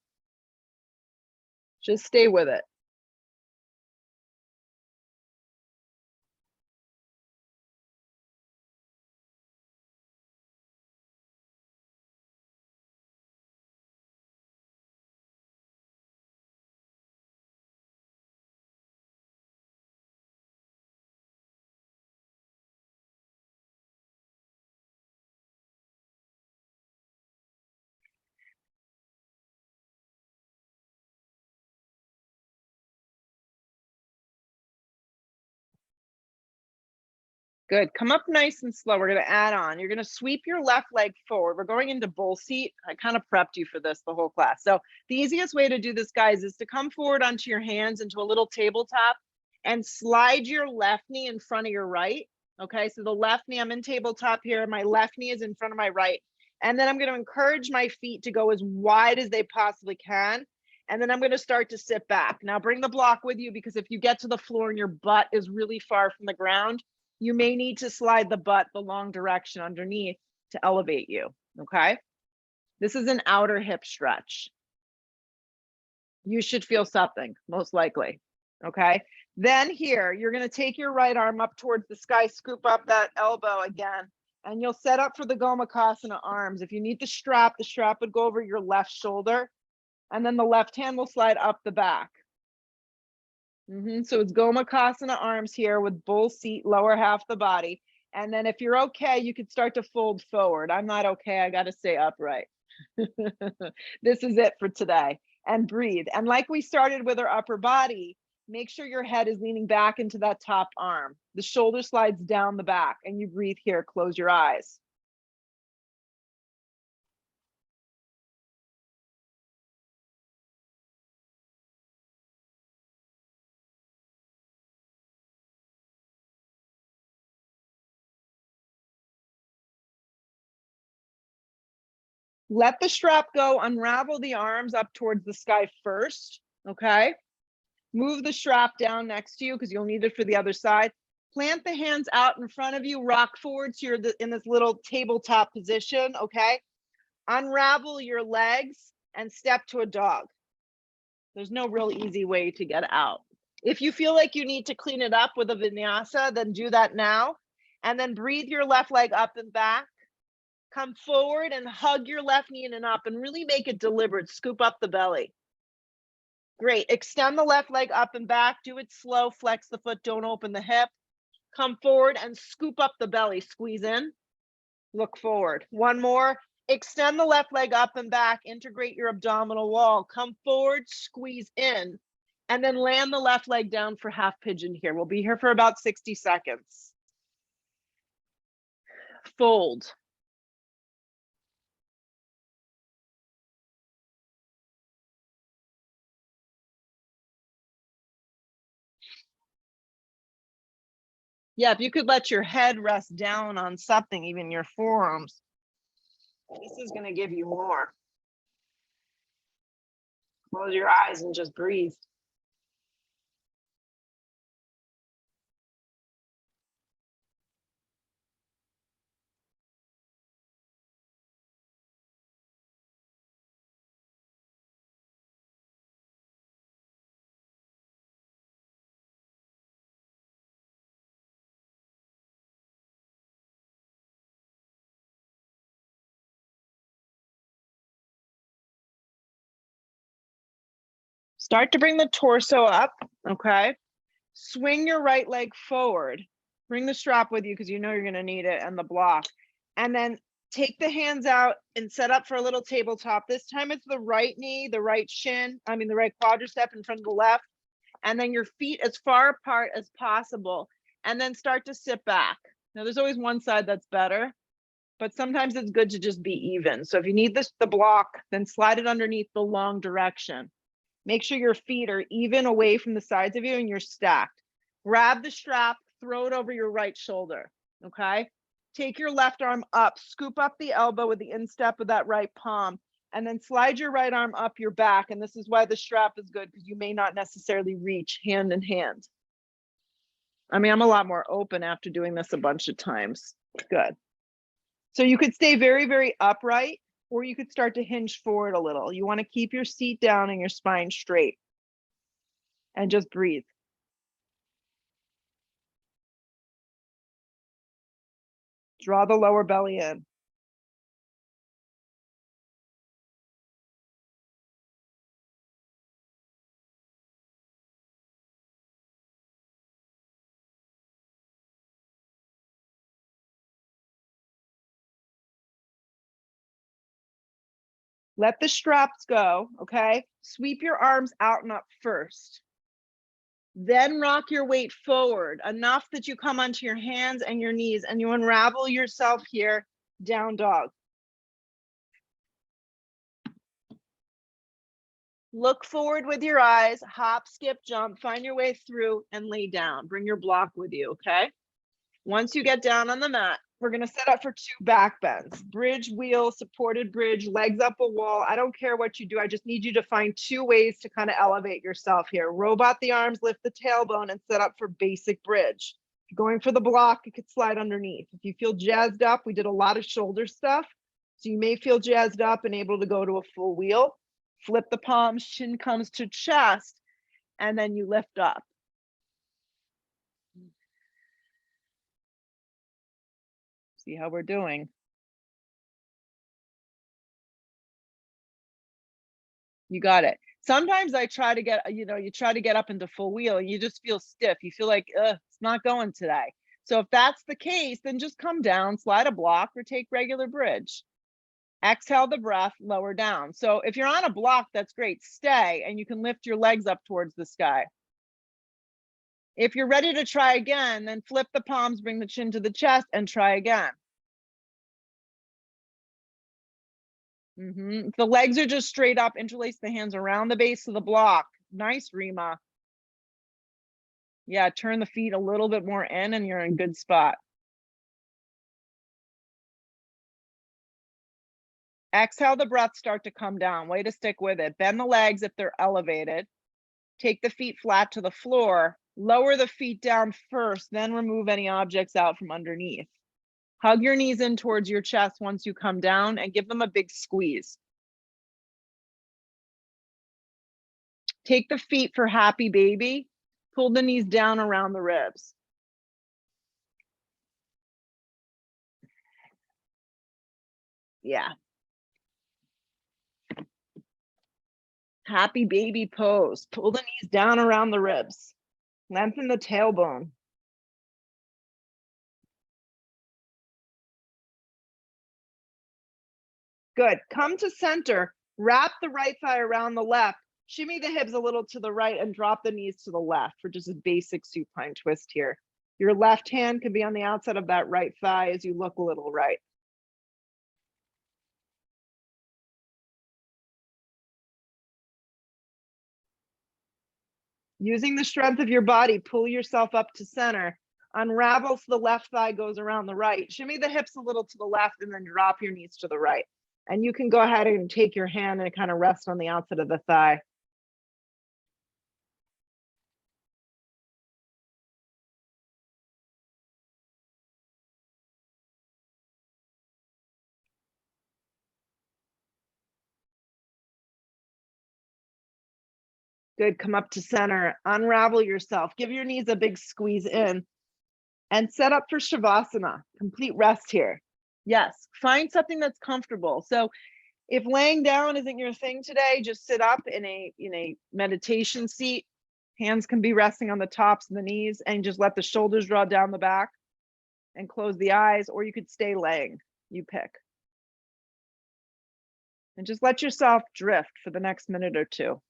Just stay with it. Good. Come up nice and slow. We're going to add on. You're going to sweep your left leg forward. We're going into bull seat. I kind of prepped you for this the whole class. So the easiest way to do this, guys, is to come forward onto your hands into a little tabletop and slide your left knee in front of your right. Okay, so the left knee, I'm in tabletop here. My left knee is in front of my right. And then I'm going to encourage my feet to go as wide as they possibly can. And then I'm going to start to sit back. Now bring the block with you, because if you get to the floor and your butt is really far from the ground, you may need to slide the butt the long direction underneath to elevate you, okay? This is an outer hip stretch. You should feel something, most likely, okay? Then here, you're gonna take your right arm up towards the sky, scoop up that elbow again, and you'll set up for the Gomukhasana arms. If you need the strap would go over your left shoulder, and then the left hand will slide up the back. So it's Gomukhasana arms here with bull seat, lower half the body. And then if you're okay, you could start to fold forward. I'm not okay, I gotta stay upright. This is it for today. And breathe. And like we started with our upper body, make sure your head is leaning back into that top arm. The shoulder slides down the back, and you breathe here, close your eyes. Let the strap go, unravel the arms up towards the sky first, okay? Move the strap down next to you, because you'll need it for the other side. Plant the hands out in front of you, rock forward so you're in this little tabletop position, okay? Unravel your legs and step to a dog. There's no real easy way to get out. If you feel like you need to clean it up with a vinyasa, then do that now. And then breathe your left leg up and back. Come forward and hug your left knee in and up, and really make it deliberate. Scoop up the belly. Great. Extend the left leg up and back. Do it slow. Flex the foot. Don't open the hip. Come forward and scoop up the belly. Squeeze in. Look forward. One more. Extend the left leg up and back. Integrate your abdominal wall. Come forward. Squeeze in. And then land the left leg down for half pigeon here. We'll be here for about 60 seconds. Fold. Yeah, if you could let your head rest down on something, even your forearms, this is going to give you more. Close your eyes and just breathe. Start to bring the torso up, okay? Swing your right leg forward. Bring the strap with you, because you know you're going to need it, and the block. And then take the hands out and set up for a little tabletop. This time it's the right knee, the right the right quadricep in front of the left. And then your feet as far apart as possible. And then start to sit back. Now there's always one side that's better, but sometimes it's good to just be even. So if you need the block, then slide it underneath the long direction. Make sure your feet are even away from the sides of you and you're stacked. Grab the strap, throw it over your right shoulder, okay? Take your left arm up, scoop up the elbow with the instep of that right palm, and then slide your right arm up your back. And this is why the strap is good, because you may not necessarily reach hand in hand. I mean, I'm a lot more open after doing this a bunch of times. Good. So you could stay very, very upright, or you could start to hinge forward a little. You want to keep your seat down and your spine straight. And just breathe. Draw the lower belly in. Let the straps go, okay? Sweep your arms out and up first. Then rock your weight forward enough that you come onto your hands and your knees and you unravel yourself here, down dog. Look forward with your eyes, hop, skip, jump, find your way through and lay down. Bring your block with you, okay? Once you get down on the mat, we're gonna set up for 2 back bends. Bridge, wheel, supported bridge, legs up a wall. I don't care what you do. I just need you to find 2 ways to kind of elevate yourself here. Robot the arms, lift the tailbone and set up for basic bridge. If you're going for the block, you could slide underneath. If you feel jazzed up, we did a lot of shoulder stuff. So you may feel jazzed up and able to go to a full wheel. Flip the palms, chin comes to chest, and then you lift up. See how we're doing. You got it. Sometimes I try to get, you try to get up into full wheel and you just feel stiff. You feel like, it's not going today. So if that's the case, then just come down, slide a block or take regular bridge. Exhale the breath, lower down. So if you're on a block, that's great. Stay and you can lift your legs up towards the sky. If you're ready to try again, then flip the palms, bring the chin to the chest and try again. If the legs are just straight up, interlace the hands around the base of the block. Nice, Rima. Yeah, turn the feet a little bit more in and you're in good spot. Exhale the breath, start to come down. Way to stick with it. Bend the legs if they're elevated. Take the feet flat to the floor. Lower the feet down first, then remove any objects out from underneath. Hug your knees in towards your chest once you come down and give them a big squeeze. Take the feet for happy baby. Pull the knees down around the ribs. Yeah. Happy baby pose. Pull the knees down around the ribs. Lengthen the tailbone. Good. Come to center. Wrap the right thigh around the left. Shimmy the hips a little to the right and drop the knees to the left for just a basic supine twist here. Your left hand can be on the outside of that right thigh as you look a little right. Using the strength of your body, pull yourself up to center. Unravel so the left thigh goes around the right. Shimmy the hips a little to the left and then drop your knees to the right. And you can go ahead and take your hand and kind of rest on the outside of the thigh. Good, come up to center, unravel yourself, give your knees a big squeeze in and set up for Shavasana, complete rest here. Yes, find something that's comfortable. So if laying down isn't your thing today, just sit up in a meditation seat. Hands can be resting on the tops of the knees and just let the shoulders draw down the back and close the eyes, or you could stay laying, you pick. And just let yourself drift for the next minute or two.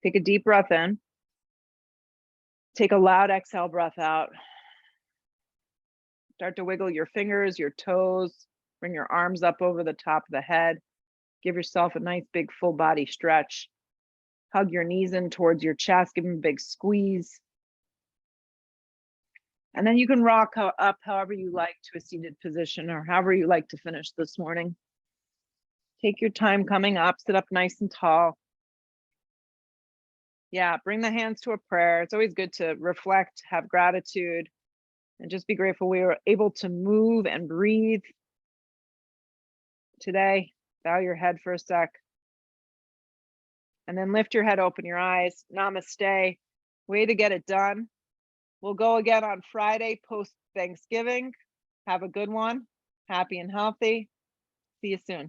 Take a deep breath in. Take a loud exhale breath out. Start to wiggle your fingers, your toes. Bring your arms up over the top of the head. Give yourself a nice big full body stretch. Hug your knees in towards your chest. Give them a big squeeze. And then you can rock up however you like to a seated position or however you like to finish this morning. Take your time coming up, sit up nice and tall. Yeah, bring the hands to a prayer. It's always good to reflect, have gratitude, and just be grateful we were able to move and breathe today. Bow your head for a sec. And then lift your head, open your eyes. Namaste. Way to get it done. We'll go again on Friday post Thanksgiving. Have a good one. Happy and healthy. See you soon.